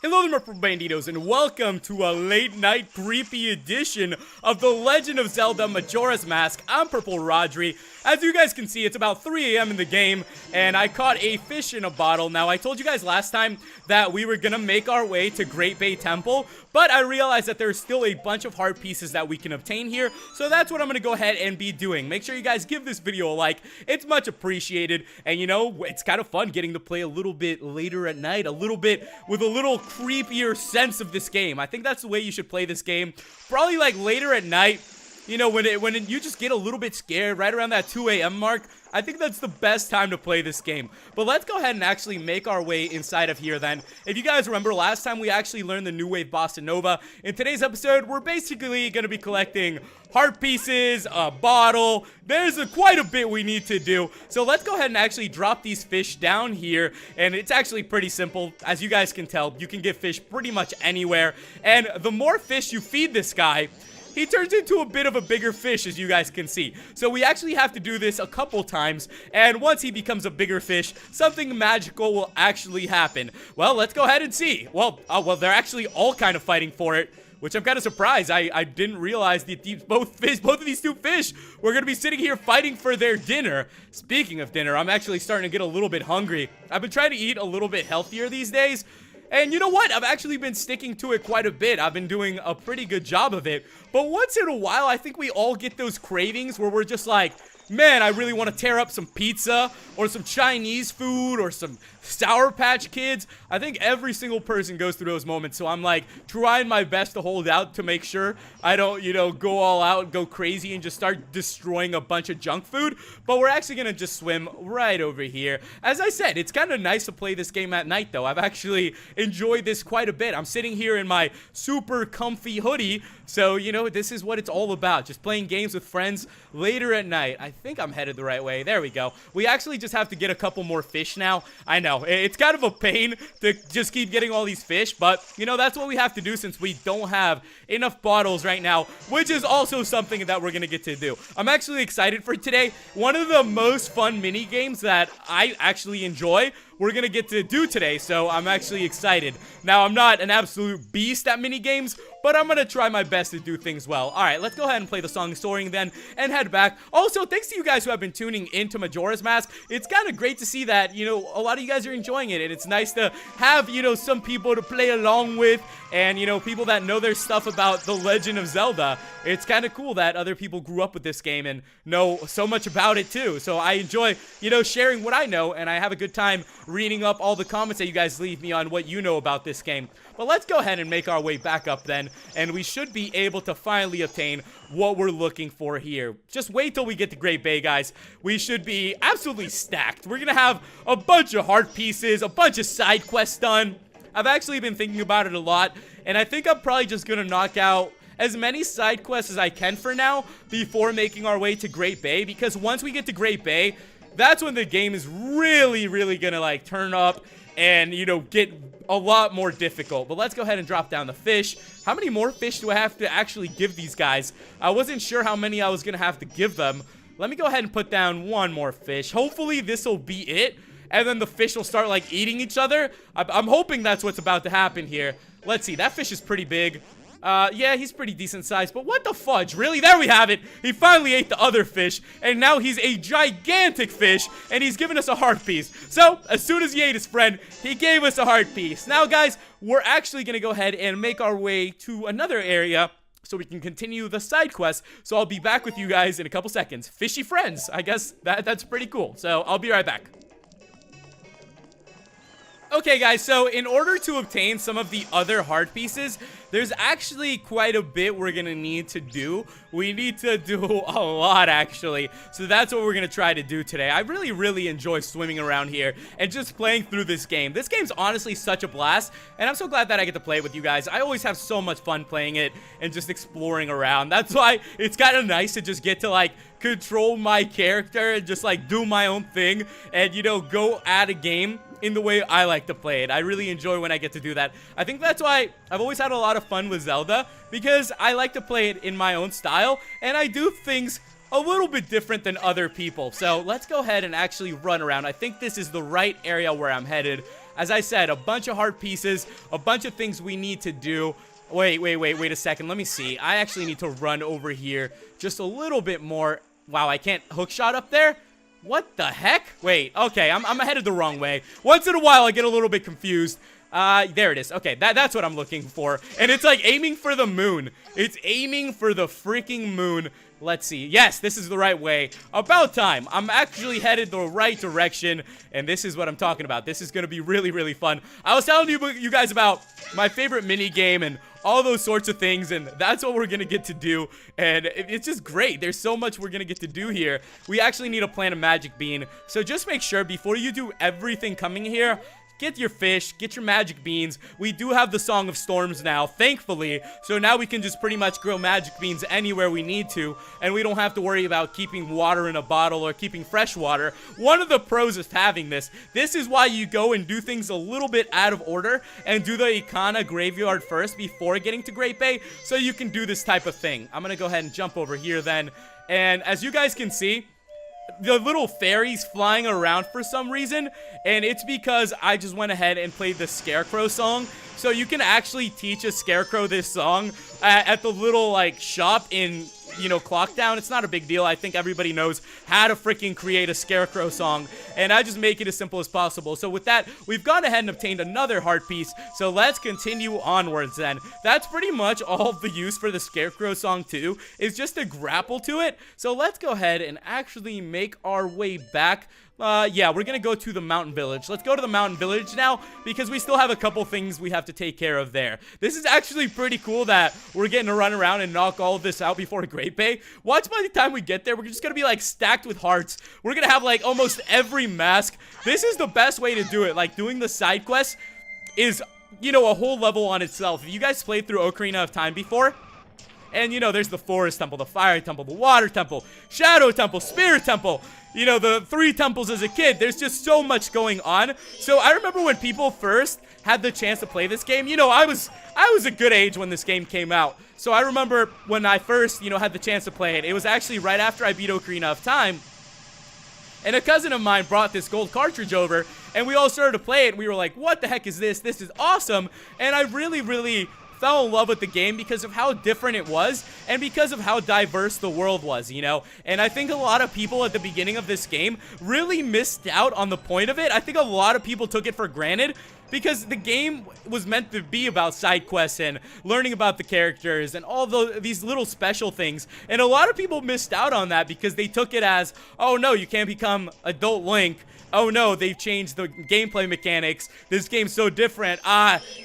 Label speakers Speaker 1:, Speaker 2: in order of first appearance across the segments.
Speaker 1: Hello there, my banditos, and welcome to a late-night creepy edition of The Legend of Zelda Majora's Mask. I'm PurpleRodri. As you guys can see, it's about 3 a.m. in the game, and I caught a fish in a bottle. Now, I told you guys last time that we were gonna make our way to Great Bay Temple, but I realized that there's still a bunch of heart pieces that we can obtain here, so that's what I'm gonna go ahead and be doing. Make sure you guys give this video a like. It's much appreciated, and you know, it's kind of fun getting to play a little bit later at night, a little bit with a little creepier sense of this game. I think that's the way you should play this game. Probably like later at night, you know, when you just get a little bit scared right around that 2 a.m. mark. I think that's the best time to play this game. But let's go ahead and actually make our way inside of here then. If you guys remember, last time we actually learned the New Wave Bossa Nova. In today's episode, we're basically going to be collecting heart pieces, a bottle. There's quite a bit we need to do. So let's go ahead and actually drop these fish down here. And it's actually pretty simple. As you guys can tell, you can get fish pretty much anywhere. And the more fish you feed this guy, he turns into a bit of a bigger fish, as you guys can see. So we actually have to do this a couple times, and once he becomes a bigger fish, something magical will actually happen. Well, let's go ahead and see. Well, they're actually all kind of fighting for it, which I'm kind of surprised. I didn't realize that both of these two fish were going to be sitting here fighting for their dinner. Speaking of dinner, I'm actually starting to get a little bit hungry. I've been trying to eat a little bit healthier these days. And you know what? I've actually been sticking to it quite a bit. I've been doing a pretty good job of it. But once in a while, I think we all get those cravings where we're just like, man, I really want to tear up some pizza or some Chinese food or some Sour Patch Kids. I think every single person goes through those moments. So I'm like trying my best to hold out to make sure I don't, you know, go all out, go crazy and just start destroying a bunch of junk food. But we're actually going to just swim right over here. As I said, it's kind of nice to play this game at night, though. I've actually enjoyed this quite a bit. I'm sitting here in my super comfy hoodie. So, you know, this is what it's all about. Just playing games with friends later at night. I think I'm headed the right way. There we go. We actually just have to get a couple more fish now. I know, it's kind of a pain to just keep getting all these fish, but, you know, that's what we have to do since we don't have enough bottles right now, which is also something that we're going to get to do. I'm actually excited for today. One of the most fun mini games that I actually enjoy, we're gonna get to do today, so I'm actually excited. Now, I'm not an absolute beast at mini games, but I'm gonna try my best to do things well. Alright, let's go ahead and play the song Soaring then, and head back. Also, thanks to you guys who have been tuning into Majora's Mask. It's kind of great to see that, you know, a lot of you guys are enjoying it, and it's nice to have, you know, some people to play along with, and, you know, people that know their stuff about The Legend of Zelda. It's kind of cool that other people grew up with this game and know so much about it, too. So I enjoy, you know, sharing what I know, and I have a good time reading up all the comments that you guys leave me on what you know about this game. But let's go ahead and make our way back up then, and we should be able to finally obtain what we're looking for here. Just wait till we get to Great Bay, guys. We should be absolutely stacked. We're gonna have a bunch of heart pieces, a bunch of side quests done. I've actually been thinking about it a lot, and I think I'm probably just gonna knock out as many side quests as I can for now before making our way to Great Bay, because once we get to Great Bay, that's when the game is really gonna like turn up and, you know, get a lot more difficult. But let's go ahead and drop down the fish. How many more fish do I have to actually give these guys? I wasn't sure how many I was gonna have to give them. Let me go ahead and put down one more fish. Hopefully this will be it, and then the fish will start like eating each other. I'm hoping that's what's about to happen here. Let's see, that fish is pretty big. Yeah, he's pretty decent size, but what the fudge? Really? There we have it. He finally ate the other fish, and now he's a gigantic fish, and he's giving us a heart piece. So, as soon as he ate his friend, he gave us a heart piece. Now, guys, we're actually gonna go ahead and make our way to another area so we can continue the side quest. So I'll be back with you guys in a couple seconds. Fishy friends. I guess that's pretty cool. So I'll be right back. Okay, guys, so in order to obtain some of the other heart pieces, there's actually quite a bit we're gonna need to do. We need to do a lot, actually. So that's what we're gonna try to do today. I really enjoy swimming around here and just playing through this game. This game's honestly such a blast, and I'm so glad that I get to play it with you guys. I always have so much fun playing it and just exploring around. That's why it's kind of nice to just get to, like, control my character and just, like, do my own thing and, you know, go at a game in the way I like to play it. I really enjoy when I get to do that. I think that's why I've always had a lot of fun with Zelda, because I like to play it in my own style, and I do things a little bit different than other people. So let's go ahead and actually run around. I think this is the right area where I'm headed. as I said, a bunch of heart pieces, a bunch of things we need to do. Wait a second. Let me see. I actually need to run over here just a little bit more. Wow, I can't hookshot up there? What the heck? Wait, okay, I'm headed the wrong way. Once in a while, I get a little bit confused. There it is. Okay, that's what I'm looking for. And it's like aiming for the moon. It's aiming for the freaking moon. Let's see. Yes, this is the right way. About time. I'm actually headed the right direction, and this is what I'm talking about. This is going to be really, really fun. I was telling you guys about my favorite mini game and all those sorts of things, and that's what we're going to get to do, and it's just great. There's so much we're going to get to do here. We actually need to plant a magic bean, so just make sure before you do everything coming here, get your fish, get your magic beans. We do have the Song of Storms now, thankfully. So now we can just pretty much grow magic beans anywhere we need to. And we don't have to worry about keeping water in a bottle or keeping fresh water. One of the pros of having this is why you go and do things a little bit out of order. And do the Ikana graveyard first before getting to Great Bay. So you can do this type of thing. I'm going to go ahead and jump over here then. And as you guys can see, the little fairies flying around for some reason, and it's because I just went ahead and played the Scarecrow song. So you can actually teach a Scarecrow this song at the little like shop in, you know, Clockdown. It's not a big deal. I think everybody knows how to freaking create a Scarecrow song, and I just make it as simple as possible. So with that, we've gone ahead and obtained another heart piece, so let's continue onwards then. That's pretty much all of the use for the Scarecrow song too, is just to grapple to it. So let's go ahead and actually make our way back. Yeah, we're gonna go to the mountain village. Let's go to the mountain village now, because we still have a couple things we have to take care of there. This is actually pretty cool that we're getting to run around and knock all of this out before Great Bay. Watch by the time we get there, we're just gonna be like stacked with hearts. We're gonna have like almost every mask. This is the best way to do it. Like doing the side quests is, you know, a whole level on itself. If you guys played through Ocarina of Time before, and you know, there's the Forest Temple, the Fire Temple, the Water Temple, Shadow Temple, Spirit Temple, you know, the 3 temples as a kid. There's just so much going on. So I remember when people first had the chance to play this game, you know, I was a good age when this game came out. So I remember when I first, you know, had the chance to play it. It was actually right after I beat Ocarina of Time. And a cousin of mine brought this gold cartridge over, and we all started to play it, and we were like, what the heck is this? This is awesome. And I really fell in love with the game because of how different it was and because of how diverse the world was, you know. And I think a lot of people at the beginning of this game really missed out on the point of it. I think a lot of people took it for granted because the game was meant to be about side quests and learning about the characters and all these little special things. And a lot of people missed out on that because they took it as, oh no, you can't become adult Link. Oh no, they've changed the gameplay mechanics. This game's so different.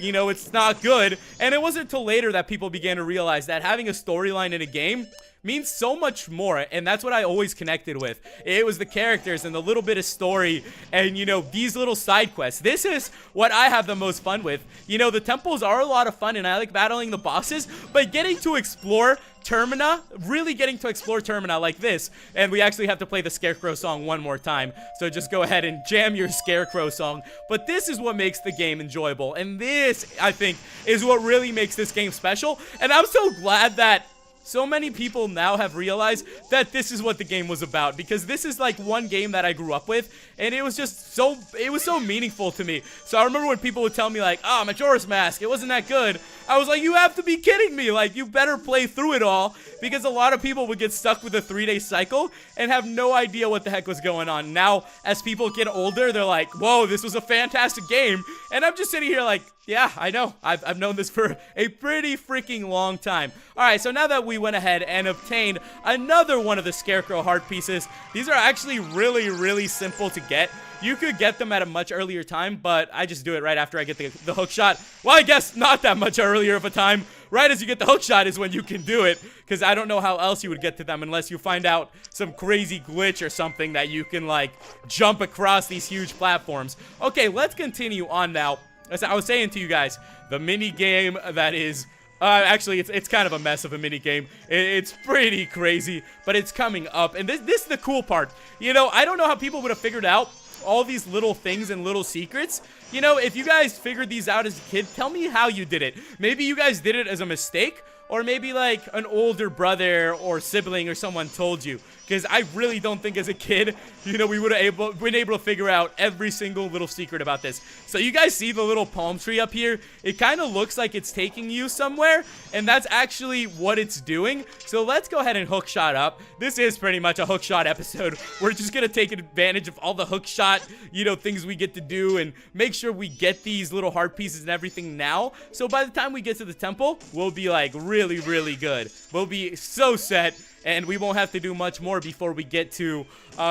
Speaker 1: You know, it's not good. And it wasn't until later that people began to realize that having a storyline in a game means so much more, and that's what I always connected with. It was the characters and the little bit of story and, you know, these little side quests. This is what I have the most fun with. You know, the temples are a lot of fun, and I like battling the bosses, but getting to explore Termina, really getting to explore Termina like this, and we actually have to play the Scarecrow song one more time, so just go ahead and jam your Scarecrow song. But this is what makes the game enjoyable, and this, I think, is what really makes this game special, and I'm so glad that so many people now have realized that this is what the game was about, because this is like one game that I grew up with, and it was just so, it was so meaningful to me. So I remember when people would tell me like, oh, Majora's Mask, it wasn't that good. I was like, you have to be kidding me. Like, you better play through it all, because a lot of people would get stuck with a 3-day cycle and have no idea what the heck was going on. Now, as people get older, they're like, whoa, this was a fantastic game. And I'm just sitting here like, yeah, I know. I've known this for a pretty freaking long time. Alright, so now that we went ahead and obtained another one of the Scarecrow heart pieces, these are actually really simple to get. You could get them at a much earlier time, but I just do it right after I get the hook shot. Well, I guess not that much earlier of a time. Right as you get the hook shot is when you can do it, because I don't know how else you would get to them unless you find out some crazy glitch or something that you can, like, jump across these huge platforms. Okay, let's continue on now. As I was saying to you guys, the mini game that is, actually, it's kind of a mess of a mini game. It's pretty crazy, but it's coming up, and this is the cool part. You know, I don't know how people would have figured out all these little things and little secrets. You know, if you guys figured these out as a kid, tell me how you did it. Maybe you guys did it as a mistake, or maybe like an older brother or sibling or someone told you. Because I really don't think as a kid, you know, we would have been able to figure out every single little secret about this. So you guys see the little palm tree up here? It kind of looks like it's taking you somewhere, and that's actually what it's doing. So let's go ahead and hookshot up. This is pretty much a hookshot episode. We're just going to take advantage of all the hookshot, you know, things we get to do and make sure we get these little heart pieces and everything now. So by the time we get to the temple, we'll be like really, really good. We'll be so set. And we won't have to do much more before we get to,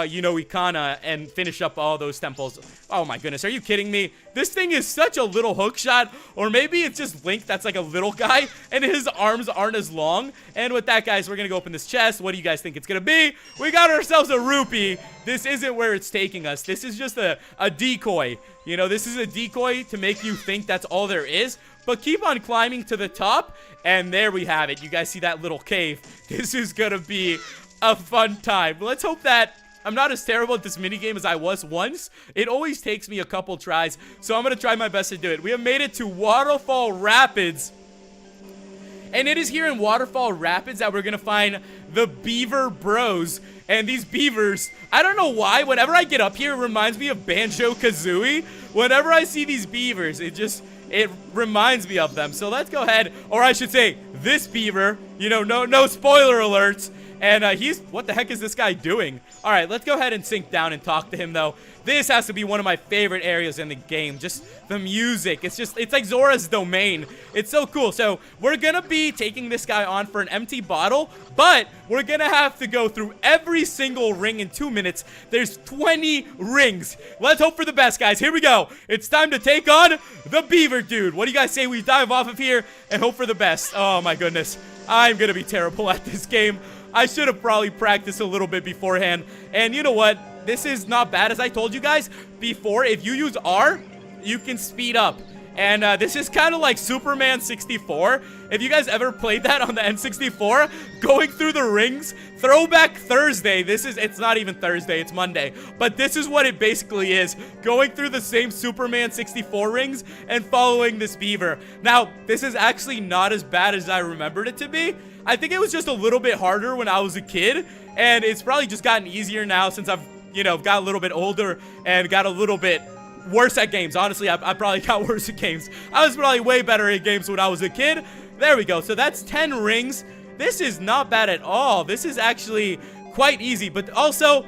Speaker 1: you know, Ikana and finish up all those temples. Oh my goodness, are you kidding me? This thing is such a little hook shot. Or maybe it's just Link that's like a little guy and his arms aren't as long. And with that, guys, we're going to go open this chest. What do you guys think it's going to be? We got ourselves a rupee. This isn't where it's taking us. This is just a decoy. You know, this is a decoy to make you think that's all there is. But keep on climbing to the top, and there we have it. You guys see that little cave? This is gonna be a fun time. Let's hope that I'm not as terrible at this minigame as I was once. It always takes me a couple tries, so I'm gonna try my best to do it. We have made it to Waterfall Rapids. And it is here in Waterfall Rapids that we're gonna find the Beaver Bros. And these beavers, I don't know why, whenever I get up here, it reminds me of Banjo-Kazooie. Whenever I see these beavers, it reminds me of them. So let's go ahead, or I should say, this beaver, you know, no spoiler alerts. And what the heck is this guy doing? All right, let's go ahead and sink down and talk to him, though. This has to be one of my favorite areas in the game. Just the music. It's like Zora's domain. It's so cool. So we're going to be taking this guy on for an empty bottle, but we're going to have to go through every single ring in 2 minutes. There's 20 rings. Let's hope for the best, guys. Here we go. It's time to take on the Beaver Dude. What do you guys say we dive off of here and hope for the best? Oh, my goodness. I'm going to be terrible at this game. I should have probably practiced a little bit beforehand. And you know what? This is not bad. As I told you guys before, if you use R, you can speed up. And this is kind of like Superman 64. If you guys ever played that on the N64, going through the rings, Throwback Thursday. It's not even Thursday, it's Monday. But this is what it basically is. Going through the same Superman 64 rings and following this beaver. Now, this is actually not as bad as I remembered it to be. I think it was just a little bit harder when I was a kid. And it's probably just gotten easier now since I've, you know, got a little bit older and got a little bit worse at games. Honestly, I probably got worse at games. I was probably way better at games when I was a kid. There we go. So that's 10 rings. This is not bad at all. This is actually quite easy. But also,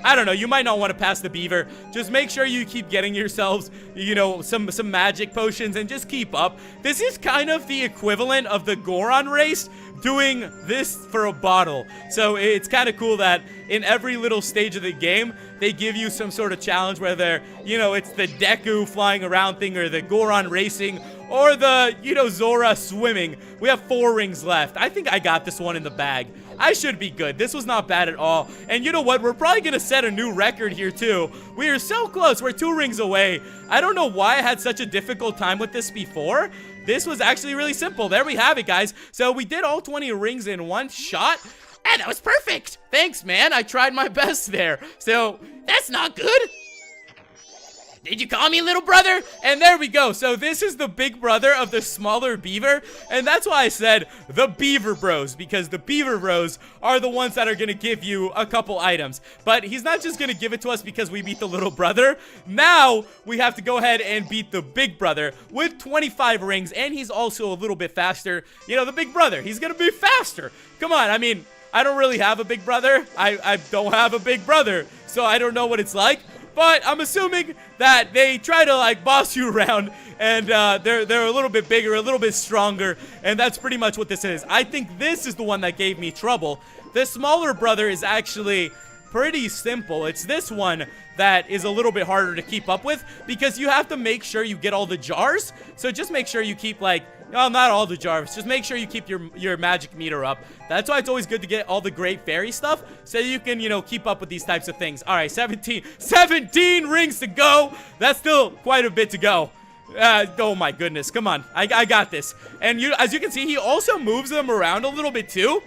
Speaker 1: I don't know, you might not want to pass the beaver. Just make sure you keep getting yourselves, you know, some magic potions and just keep up. This is kind of the equivalent of the Goron race, doing this for a bottle. So it's kind of cool that in every little stage of the game, they give you some sort of challenge, whether, you know, it's the Deku flying around thing or the Goron racing or the, you know, Zora swimming. We have 4 rings left. I think I got this one in the bag. I should be good. This was not bad at all. And you know what? We're probably going to set a new record here too. We are so close. We're 2 rings away. I don't know why I had such a difficult time with this before. This was actually really simple. There we have it, guys. So we did all 20 rings in one shot. And that was perfect. Thanks, man. I tried my best there. So that's not good. Did you call me little brother? And there we go. So this is the big brother of the smaller beaver. And that's why I said the Beaver Bros. Because the Beaver Bros are the ones that are going to give you a couple items. But he's not just going to give it to us because we beat the little brother. Now we have to go ahead and beat the big brother with 25 rings. And he's also a little bit faster. You know, the big brother, he's going to be faster. Come on. I mean, I don't really have a big brother. I don't have a big brother. So I don't know what it's like. But I'm assuming that they try to, like, boss you around, and they're a little bit bigger, a little bit stronger, and that's pretty much what this is. I think this is the one that gave me trouble. The smaller brother is actually pretty simple. It's this one that is a little bit harder to keep up with, because you have to make sure you get all the jars. So just make sure you keep, like, well, not all the jars. Just make sure you keep your magic meter up. That's why it's always good to get all the great fairy stuff, so you can, you know, keep up with these types of things. All right, 17 rings to go. That's still quite a bit to go. Oh my goodness, come on. I got this. And as you can see, he also moves them around a little bit too.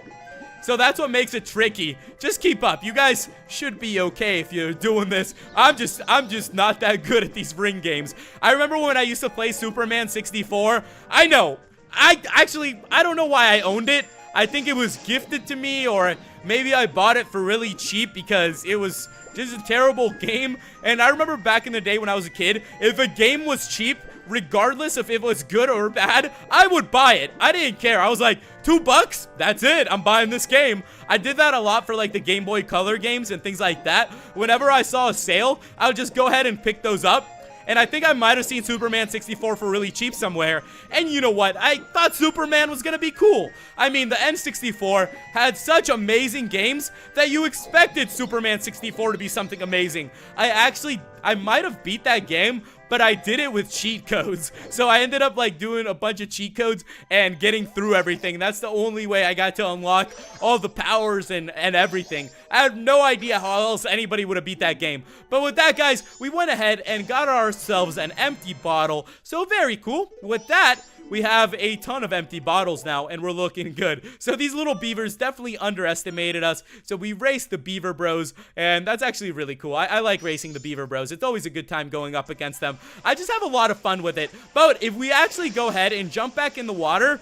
Speaker 1: So that's what makes it tricky. Just keep up. You guys should be okay if you're doing this. I'm just not that good at these ring games. I remember when I used to play Superman 64. I know I don't know why I owned it. I think it was gifted to me, or maybe I bought it for really cheap because it was just a terrible game. And I remember back in the day when I was a kid, if a game was cheap, regardless if it was good or bad, I would buy it. I didn't care. I was like, $2? That's it. I'm buying this game. I did that a lot for like the Game Boy Color games and things like that. Whenever I saw a sale, I would just go ahead and pick those up. And I think I might have seen Superman 64 for really cheap somewhere. And you know what? I thought Superman was going to be cool. I mean, the N64 had such amazing games that you expected Superman 64 to be something amazing. I might have beat that game, but I did it with cheat codes. So I ended up like doing a bunch of cheat codes and getting through everything. That's the only way I got to unlock all the powers and everything. I have no idea how else anybody would have beat that game. But with that, guys, we went ahead and got ourselves an empty bottle. So very cool. With that, we have a ton of empty bottles now, and we're looking good. So these little beavers definitely underestimated us. So we raced the Beaver Bros, and that's actually really cool. I like racing the Beaver Bros. It's always a good time going up against them. I just have a lot of fun with it. But if we actually go ahead and jump back in the water,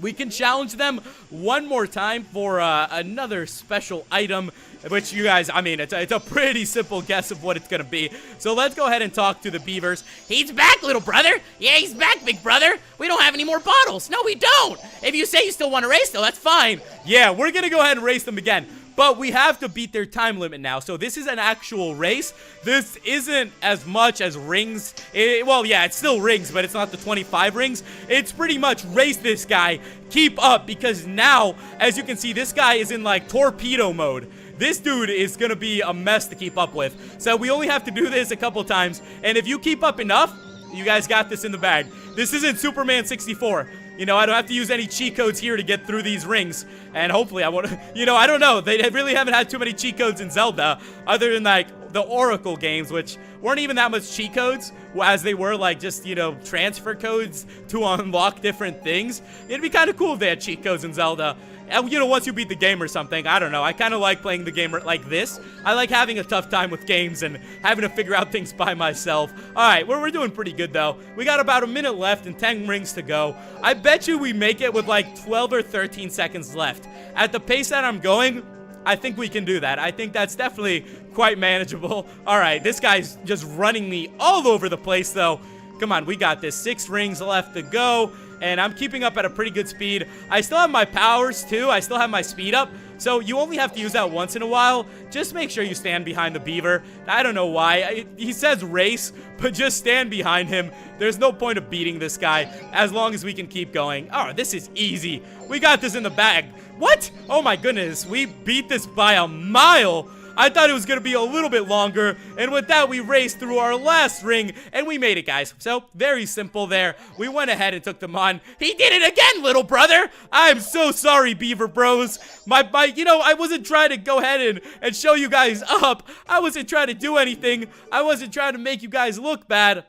Speaker 1: we can challenge them one more time for another special item, which you guys, I mean, it's a pretty simple guess of what it's gonna be. So let's go ahead and talk to the beavers.
Speaker 2: He's back, little brother. Yeah, he's back, big brother. We don't have any more bottles. No, we don't. If you say you still want to race, though, that's fine.
Speaker 1: Yeah, we're gonna go ahead and race them again. But we have to beat their time limit now. So this is an actual race. This isn't as much as rings. Well, yeah, it's still rings, but it's not the 25 rings. It's pretty much race this guy, keep up, because now, as you can see, this guy is in like torpedo mode. This dude is gonna be a mess to keep up with. So we only have to do this a couple times. And if you keep up enough, you guys got this in the bag. This isn't Superman 64. You know, I don't have to use any cheat codes here to get through these rings. And hopefully I won't, you know, I don't know. They really haven't had too many cheat codes in Zelda, other than like the Oracle games, which weren't even that much cheat codes, as they were like just, you know, transfer codes to unlock different things. It'd be kind of cool if they had cheat codes in Zelda. And, you know, once you beat the game or something, I don't know. I kind of like playing the game like this. I like having a tough time with games and having to figure out things by myself. All right, we're doing pretty good, though. We got about a minute left and 10 rings to go. I bet you we make it with like 12 or 13 seconds left. At the pace that I'm going, I think we can do that. I think that's definitely quite manageable. All right, this guy's just running me all over the place, though. Come on, we got this. 6 rings left to go. And I'm keeping up at a pretty good speed. I still have my powers, too. I still have my speed up. So you only have to use that once in a while. Just make sure you stand behind the beaver. I don't know why. He says race, but just stand behind him. There's no point of beating this guy as long as we can keep going. Oh, this is easy. We got this in the bag. What? Oh, my goodness. We beat this by a mile. I thought it was going to be a little bit longer, and with that, we raced through our last ring, and we made it, guys. So, very simple there. We went ahead and took them on.
Speaker 2: He did it again, little brother.
Speaker 1: I'm so sorry, Beaver Bros. You know, I wasn't trying to go ahead and show you guys up. I wasn't trying to do anything. I wasn't trying to make you guys look bad.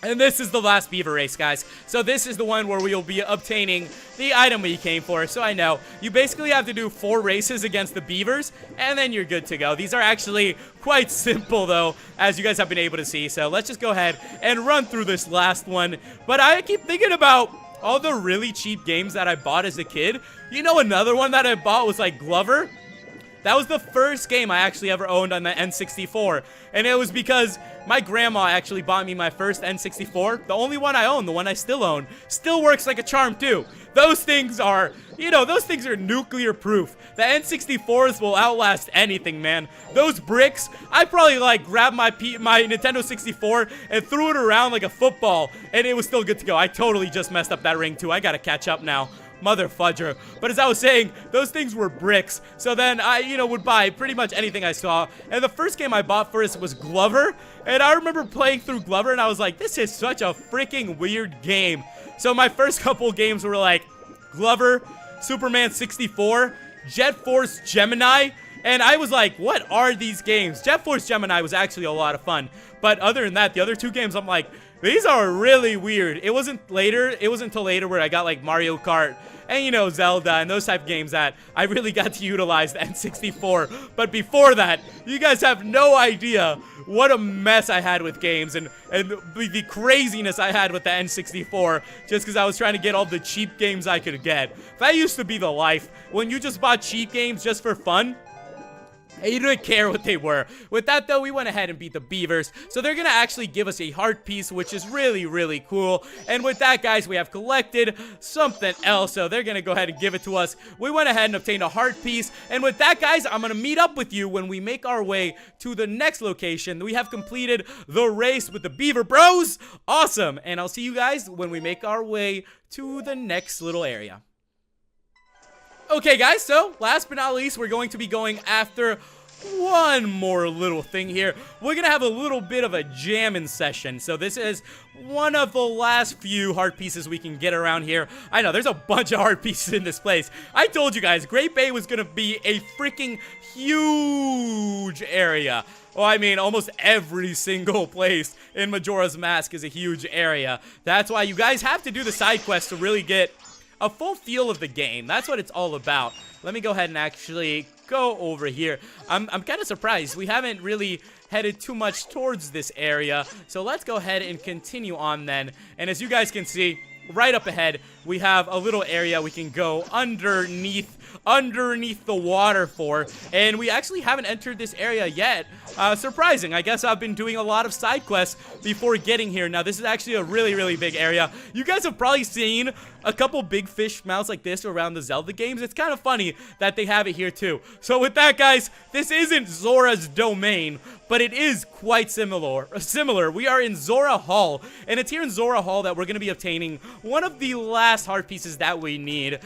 Speaker 1: And this is the last beaver race, guys. So this is the one where we'll be obtaining the item we came for. So I know, you basically have to do 4 races against the beavers, and then you're good to go. These are actually quite simple, though, as you guys have been able to see. So let's just go ahead and run through this last one. But I keep thinking about all the really cheap games that I bought as a kid. You know, another one that I bought was like Glover. That was the first game I actually ever owned on the N64, and it was because my grandma actually bought me my first N64, the only one I own, the one I still own. Still works like a charm, too. Those things are, you know, those things are nuclear proof. The N64s will outlast anything, man. Those bricks, I probably, like, grabbed my Nintendo 64 and threw it around like a football, and it was still good to go. I totally just messed up that ring, too. I gotta catch up now. Mother fudger. But as I was saying, those things were bricks. So then I, you know, would buy pretty much anything I saw. And the first game I bought first was Glover. And I remember playing through Glover and I was like, this is such a freaking weird game. So my first couple games were like Glover, Superman 64, Jet Force Gemini. And I was like, what are these games? Jet Force Gemini was actually a lot of fun. But other than that, the other 2 games, I'm like, These are really weird. It wasn't until later where I got like Mario Kart and, you know, Zelda and those type of games that I really got to utilize the N64. But before that, you guys have no idea what a mess I had with games and the craziness I had with the N64 just because I was trying to get all the cheap games I could get. That used to be the life. When you just bought cheap games just for fun, and you didn't care what they were. With that, though, we went ahead and beat the Beavers. So they're going to actually give us a heart piece, which is really, really cool. And with that, guys, we have collected something else. So they're going to go ahead and give it to us. We went ahead and obtained a heart piece. And with that, guys, I'm going to meet up with you when we make our way to the next location. We have completed the race with the Beaver Bros. Awesome. And I'll see you guys when we make our way to the next little area. Okay, guys, so last but not least, we're going to be going after one more little thing here. We're gonna have a little bit of a jamming session. So this is one of the last few heart pieces we can get around here. I know, there's a bunch of heart pieces in this place. I told you guys, Great Bay was gonna be a freaking huge area. Well, I mean, almost every single place in Majora's Mask is a huge area. That's why you guys have to do the side quests to really get a full feel of the game. That's what it's all about. Let me go ahead and actually go over here. I'm kind of surprised. We haven't really headed too much towards this area. So let's go ahead and continue on then. And as you guys can see, right up ahead, we have a little area we can go underneath the water for, and we actually haven't entered this area yet. Surprising. I guess I've been doing a lot of side quests before getting here. Now, this is actually a really, really big area. You guys have probably seen a couple big fish mouths like this around the Zelda games. It's kind of funny that they have it here too. So with that, guys, this isn't Zora's domain, but it is quite similar. We are in Zora Hall, and it's here in Zora Hall that we're going to be obtaining one of the last heart pieces that we need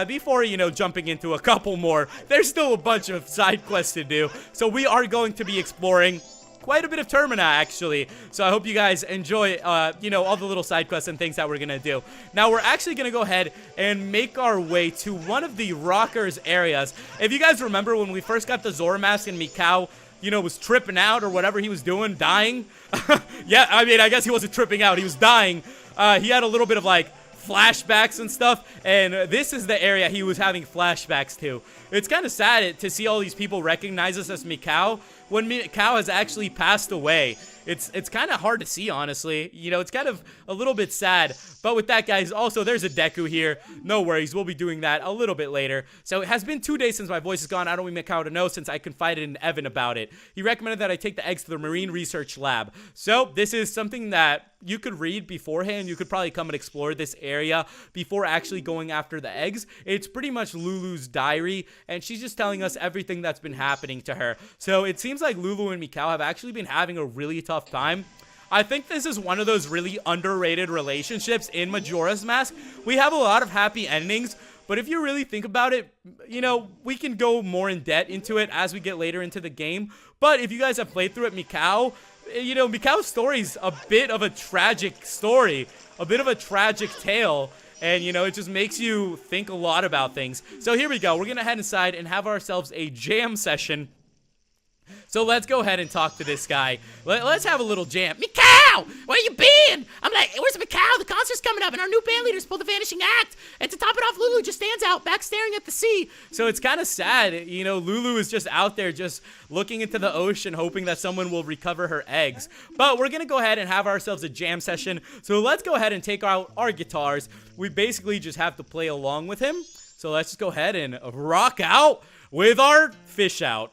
Speaker 1: before, you know, jumping into a couple more. There's still a bunch of side quests to do, so we are going to be exploring quite a bit of Termina, actually. So I hope you guys enjoy, you know, all the little side quests and things that we're gonna do. Now, we're actually gonna go ahead and make our way to one of the Rockers areas. If you guys remember when we first got the Zora mask and Mikau, you know, was tripping out or whatever he was doing, dying. Yeah, I mean, I guess he wasn't tripping out. He was dying. He had a little bit of, like, flashbacks and stuff, and this is the area he was having flashbacks to. It's kind of sad to see all these people recognize us as Mikau when Mikau has actually passed away. It's kind of hard to see, honestly. You know, it's kind of a little bit sad. But with that, guys, also, there's a Deku here. No worries, we'll be doing that a little bit later. So it has been 2 days since my voice is gone. I don't want Mikau to know since I confided in Evan about it. He recommended that I take the eggs to the Marine Research Lab. So this is something that you could read beforehand. You could probably come and explore this area before actually going after the eggs. It's pretty much Lulu's diary, and she's just telling us everything that's been happening to her. So it seems like Lulu and Mikau have actually been having a really tough time. I think this is one of those really underrated relationships in Majora's Mask. We have a lot of happy endings, but if you really think about it, you know, we can go more in depth into it as we get later into the game. But if you guys have played through it, Mikau, you know, Mikau's story's a bit of a tragic story, a bit of a tragic tale. And, you know, it just makes you think a lot about things. So here we go. We're going to head inside and have ourselves a jam session. So let's go ahead and talk to this guy. Let's have a little jam. Mikau! Where you been? I'm like, where's Mikau? The concert's coming up and our new band leaders pulled the vanishing act. And to top it off, Lulu just stands out back staring at the sea. So it's kind of sad. You know, Lulu is just out there just looking into the ocean hoping that someone will recover her eggs. But we're going to go ahead and have ourselves a jam session. So let's go ahead and take out our guitars. We basically just have to play along with him. So let's just go ahead and rock out with our fish out.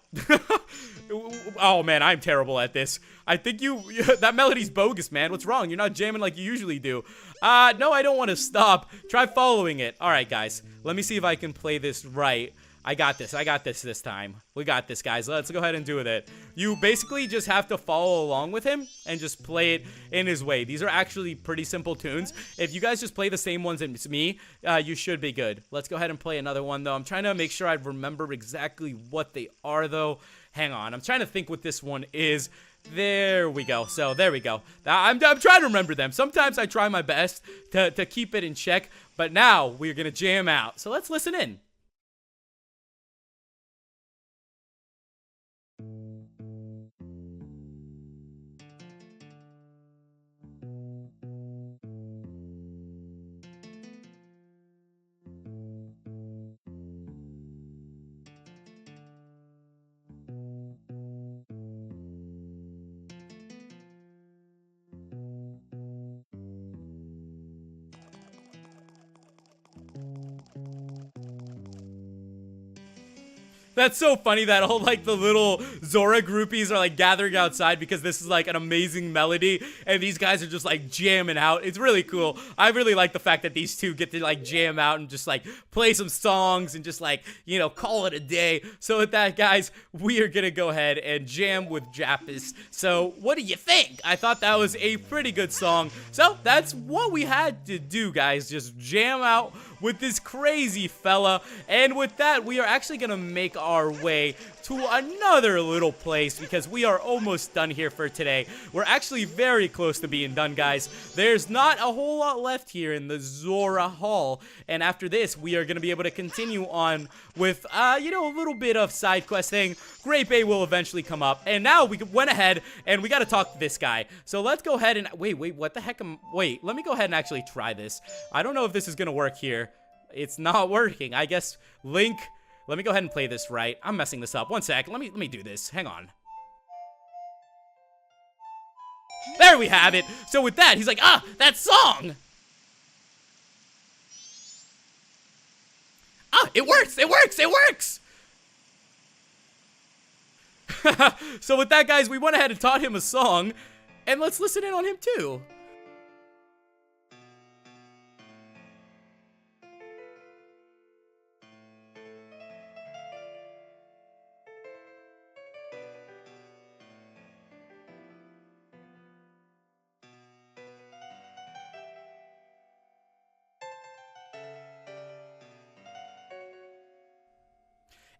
Speaker 1: Oh, man, I'm terrible at this. I think that melody's bogus, man. What's wrong? You're not jamming like you usually do. No, I don't want to stop. Try following it. All right, guys. Let me see if I can play this right. I got this this time. We got this, guys. Let's go ahead and do it. You basically just have to follow along with him and just play it in his way. These are actually pretty simple tunes. If you guys just play the same ones as me, you should be good. Let's go ahead and play another one, though. I'm trying to make sure I remember exactly what they are, though. Hang on. I'm trying to think what this one is. There we go. So, there we go. I'm trying to remember them. Sometimes I try my best to keep it in check, but now we're going to jam out. So, let's listen in. That's so funny that all like the little Zora groupies are like gathering outside because this is like an amazing melody and these guys are just like jamming out. It's really cool. I really like the fact that these two get to like jam out and just like play some songs and just like, you know, call it a day. So with that, guys, we are gonna go ahead and jam with Jappus. So what do you think? I thought that was a pretty good song. So that's what we had to do, guys. Just jam out with this crazy fella. And with that, we are actually gonna make our way to another little place because we are almost done here for today. We're actually very close to being done, guys. There's not a whole lot left here in the Zora Hall. And after this, we are gonna be able to continue on with, you know, a little bit of side quest thing. Great Bay will eventually come up. And now we went ahead and we gotta talk to this guy. So let's go ahead and, wait, what the heck wait, let me go ahead and actually try this. I don't know if this is gonna work here. It's not working. I guess Link, let me go ahead and play this right. I'm messing this up. One sec. Let me do this. Hang on. There we have it. So with that, he's like, ah, that song. Ah, it works. It works. It works. So with that, guys, we went ahead and taught him a song, and let's listen in on him too.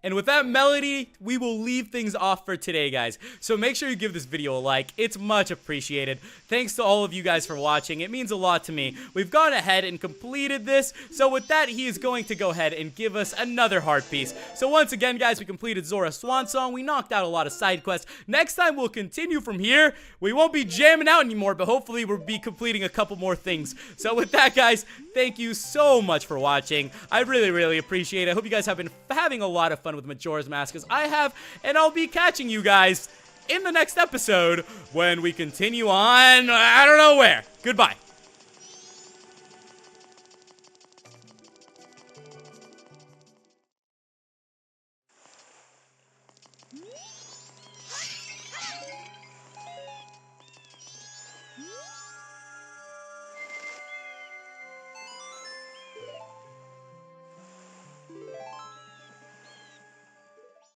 Speaker 1: And with that melody, we will leave things off for today, guys. So make sure you give this video a like. It's much appreciated. Thanks to all of you guys for watching. It means a lot to me. We've gone ahead and completed this. So with that, he is going to go ahead and give us another heart piece. So once again, guys, we completed Zora's Swan Song. We knocked out a lot of side quests. Next time, we'll continue from here. We won't be jamming out anymore, but hopefully we'll be completing a couple more things. So with that, guys, thank you so much for watching. I really, really appreciate it. I hope you guys have been having a lot of fun with Majora's Mask as I have, and I'll be catching you guys in the next episode when we continue on, I don't know where. Goodbye.